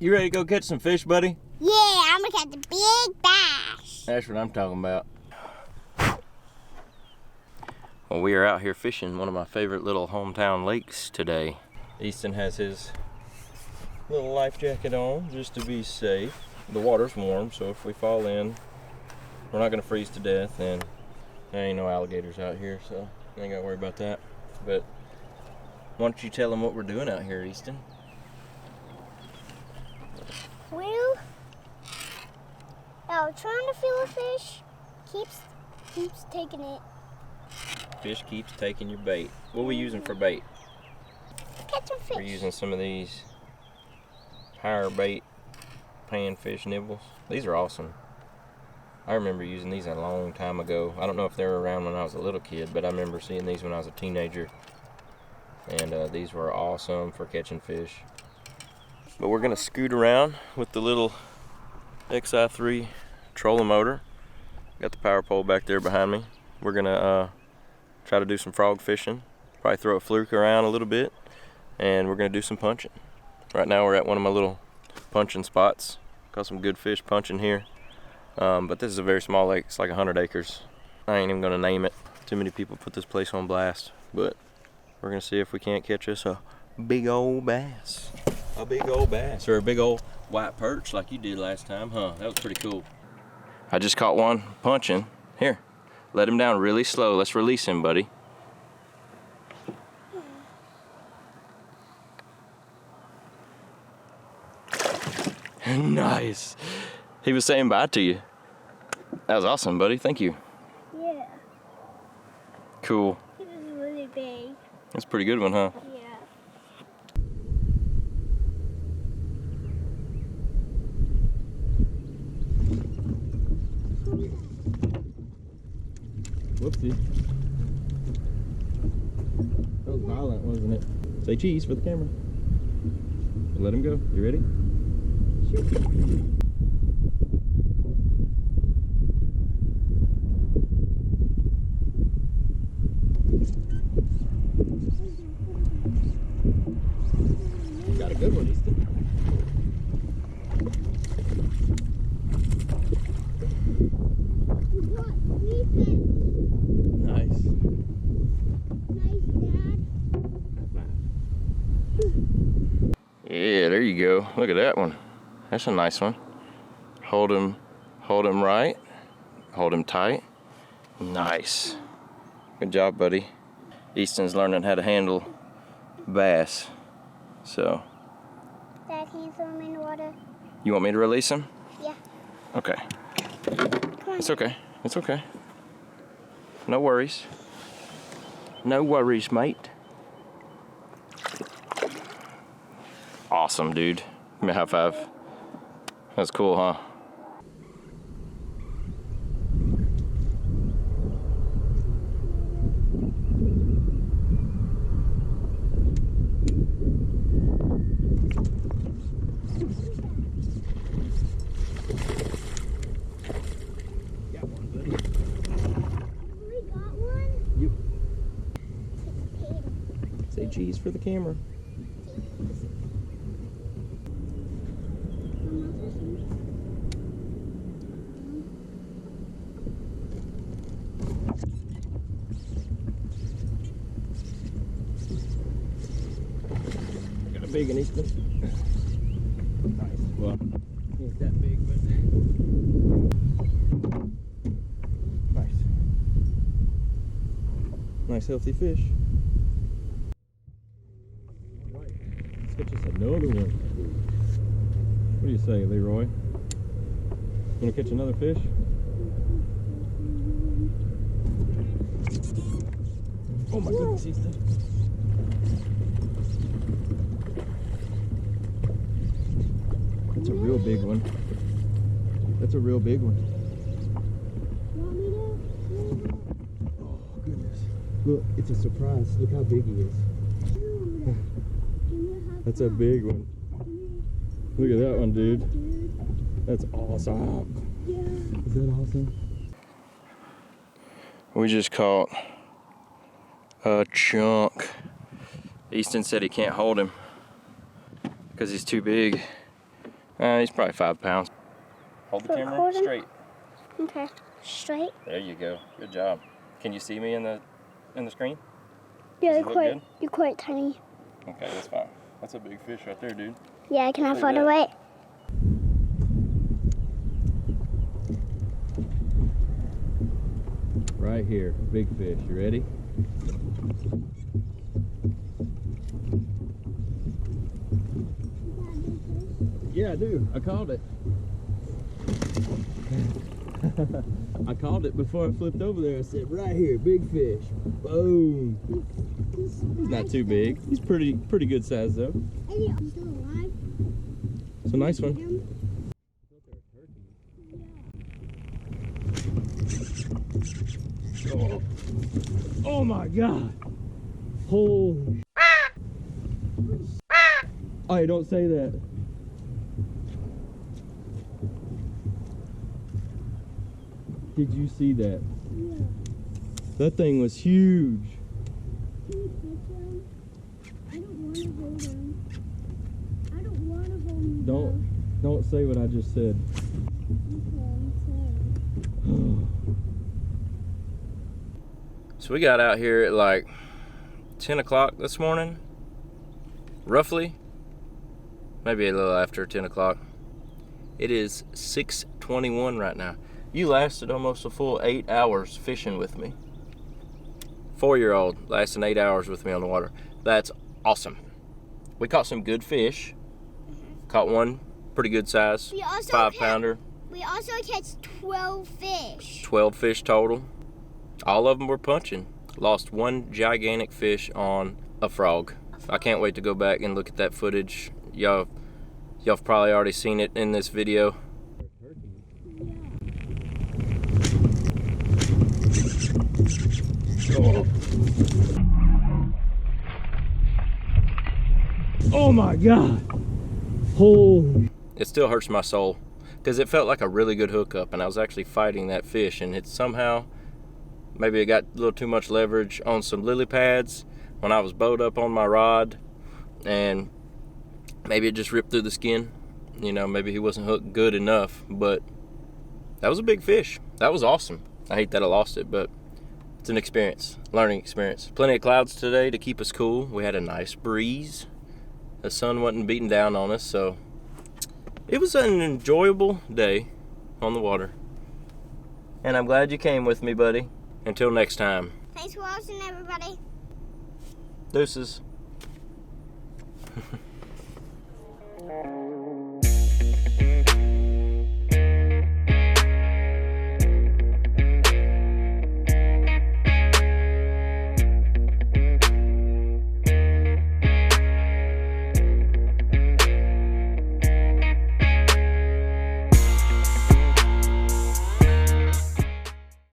You ready to go catch some fish, buddy? Yeah, I'm gonna catch a big bass. That's what I'm talking about. Well, we are out here fishing one of my favorite little hometown lakes today. Easton has his little life jacket on just to be safe. The water's warm, so if we fall in, we're not gonna freeze to death, and there ain't no alligators out here, so I ain't gotta worry about that. But why don't you tell them what we're doing out here, Easton? Well, trying to feel a fish keeps taking it. Fish keeps taking your bait. What are we using for bait? Catching fish. We're using some of these higher bait panfish nibbles. These are awesome. I remember using these a long time ago. I don't know if they were around when I was a little kid, but I remember seeing these when I was a teenager. And these were awesome for catching fish. But we're gonna scoot around with the little XI3 trolling motor. Got the power pole back there behind me. We're gonna try to do some frog fishing. Probably throw a fluke around a little bit, and we're gonna do some punching. Right now we're at one of my little punching spots. Got some good fish punching here. But this is a very small lake. It's like 100 acres. I ain't even gonna name it. Too many people put this place on blast. But we're gonna see if we can't catch us a big old bass. A big old bass, or a big old white perch like you did last time, huh? That was pretty cool. I just caught one punching. Here, let him down really slow. Let's release him, buddy. Nice. He was saying bye to you. That was awesome, buddy. Thank you. Yeah. Cool. He was really big. That's a pretty good one, huh? Yeah. Whoopsie. That was violent, wasn't it? Say cheese for the camera. Let him go. You ready? Got a good one, Easton. Nice. Nice, Dad. Yeah, there you go. Look at that one. That's a nice one. Hold him right. Hold him tight. Nice. Good job, buddy. Easton's learning how to handle bass. So. Dad, can you throw him in the water? You want me to release him? Yeah. Okay. Come on. It's okay. It's okay. No worries. No worries, mate. Awesome, dude. Give me a high five. That's cool, huh? Got one, buddy. We got one? Yep. Say cheese for the camera. Got a big one, Easton. Nice. Well, ain't that big, but nice. Nice healthy fish. All right, let's get us another one. What do you say, Leroy? Gonna catch another fish? Oh my goodness, Easton. That's a real big one. That's a real big one. Want me to? Oh goodness. Look, it's a surprise. Look how big he is. That's a big one. Look at that one, dude. That's awesome. Yeah. Is that awesome? We just caught a chunk. Easton said he can't hold him because he's too big. He's probably 5 pounds. Hold the camera Recording? straight. Okay. Straight? There you go. Good job. Can you see me in the screen? Yeah, Does it look good? you're quite tiny. Okay, that's fine. That's a big fish right there, dude. Yeah, can I Look at photo that. it? Right here, big fish. You ready? Yeah, I do. I called it. I called it before I flipped over there. I said, right here, big fish. Boom. He's not too big. He's pretty good size though. Still alive? It's a nice one. Oh, oh my God. Holy. Hey, don't say that. Did you see that? Yeah. That thing was huge. Can you touch him? I don't want to hold him. I don't want to hold him. Don't say what I just said. So we got out here at like 10 o'clock this morning, roughly, maybe a little after 10 o'clock. It is 6:21 right now. You lasted almost a full 8 hours fishing with me. 4-year-old lasting 8 hours with me on the water. That's awesome. We caught some good fish. Caught one pretty good size, 5-pounder. We also catch 12 fish. 12 fish total. All of them were punching. Lost one gigantic fish on a frog. I can't wait to go back and look at that footage. Y'all have probably already seen it in this video. Oh. Oh my God. Holy. It still hurts my soul because it felt like a really good hookup and I was actually fighting that fish, and it somehow, maybe it got a little too much leverage on some lily pads when I was bowed up on my rod, and maybe it just ripped through the skin. You know, maybe he wasn't hooked good enough, but that was a big fish. That was awesome. I hate that I lost it, but it's an experience, learning experience. Plenty of clouds today to keep us cool. We had a nice breeze. The sun wasn't beating down on us, so it was an enjoyable day on the water. And I'm glad you came with me, buddy. Until next time. Thanks for watching, everybody. Deuces.